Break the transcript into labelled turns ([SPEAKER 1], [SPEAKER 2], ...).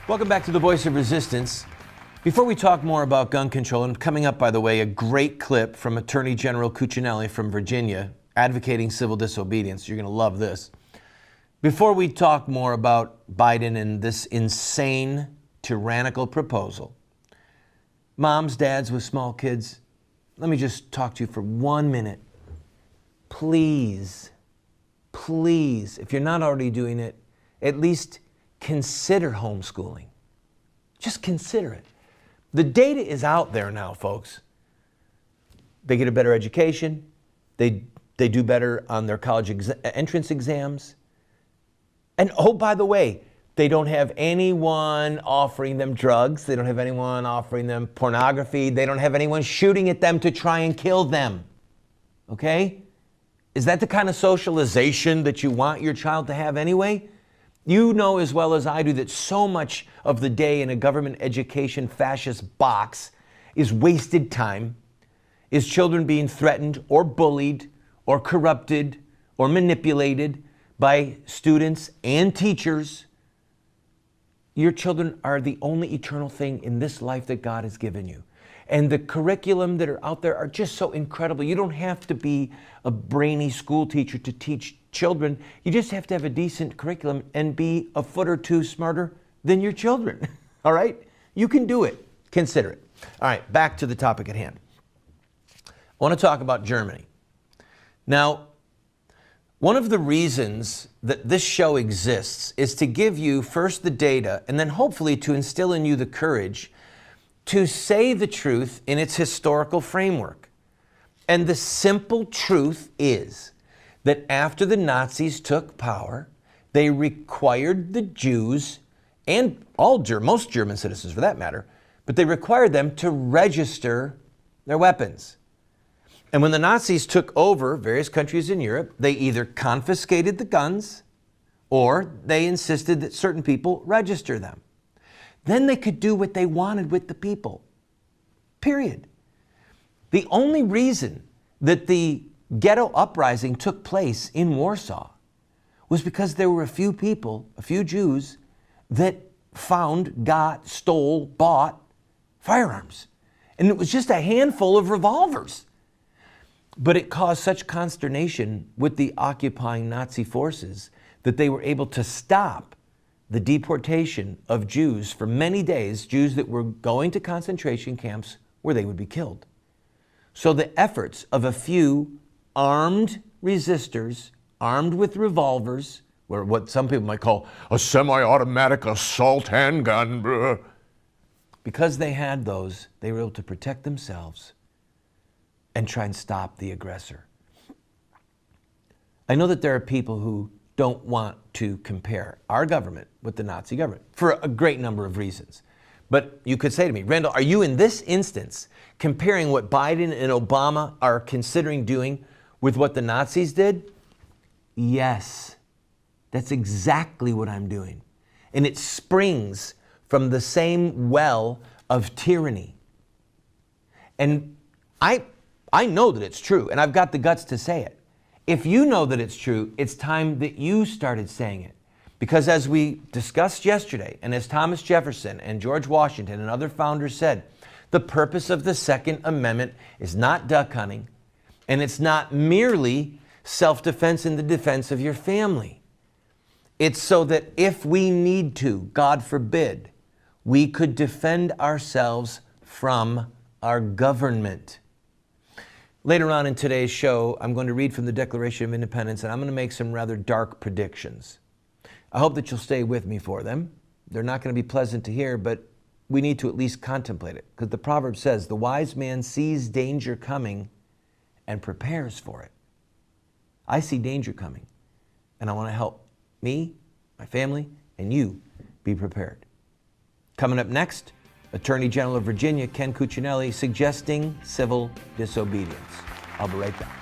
[SPEAKER 1] Welcome back to the Voice of Resistance. Before we talk more about gun control, and coming up, by the way, a great clip from Attorney General Cuccinelli from Virginia advocating civil disobedience. You're going to love this. Before we talk more about Biden and this insane, tyrannical proposal, moms, dads with small kids, let me just talk to you for 1 minute. Please, if you're not already doing it, at least consider homeschooling. Just consider it. The data is out there now, folks. They get a better education. They do better on their college entrance exams. And oh, by the way, they don't have anyone offering them drugs. They don't have anyone offering them pornography. They don't have anyone shooting at them to try and kill them. Okay? Is that the kind of socialization that you want your child to have anyway? You know as well as I do that so much of the day in a government education fascist box is wasted time, is children being threatened or bullied or corrupted or manipulated by students and teachers. Your children are the only eternal thing in this life that God has given you. And the curriculum that are out there are just so incredible. You don't have to be a brainy school teacher to teach children. You just have to have a decent curriculum and be a foot or two smarter than your children. All right? You can do it. Consider it. All right, back to the topic at hand. I want to talk about Germany. Now, one of the reasons that this show exists is to give you first the data and then hopefully to instill in you the courage to say the truth in its historical framework. And the simple truth is that after the Nazis took power, they required the Jews and most German citizens for that matter, but they required them to register their weapons. And when the Nazis took over various countries in Europe, they either confiscated the guns or they insisted that certain people register them. Then they could do what they wanted with the people. Period. The only reason that the ghetto uprising took place in Warsaw was because there were a few people, a few Jews, that found, got, stole, bought firearms. And it was just a handful of revolvers. But it caused such consternation with the occupying Nazi forces that they were able to stop the deportation of Jews for many days, Jews that were going to concentration camps where they would be killed. So the efforts of a few armed resistors, armed with revolvers, or what some people might call a semi-automatic assault handgun, because they had those, they were able to protect themselves and try and stop the aggressor. I know that there are people who don't want to compare our government with the Nazi government for a great number of reasons. But you could say to me, Randall, are you in this instance comparing what Biden and Obama are considering doing with what the Nazis did? Yes, that's exactly what I'm doing. And it springs from the same well of tyranny. And I know that it's true, and I've got the guts to say it. If you know that it's true, it's time that you started saying it. Because as we discussed yesterday, and as Thomas Jefferson and George Washington and other founders said, the purpose of the Second Amendment is not duck hunting, and it's not merely self-defense in the defense of your family. It's so that if we need to, God forbid, we could defend ourselves from our government. Later on in today's show, I'm going to read from the Declaration of Independence, and I'm going to make some rather dark predictions. I hope that you'll stay with me for them. They're not going to be pleasant to hear, but we need to at least contemplate it, because the proverb says, the wise man sees danger coming and prepares for it. I see danger coming, and I want to help me, my family, and you be prepared. Coming up next, Attorney General of Virginia, Ken Cuccinelli, suggesting civil disobedience. I'll be right back.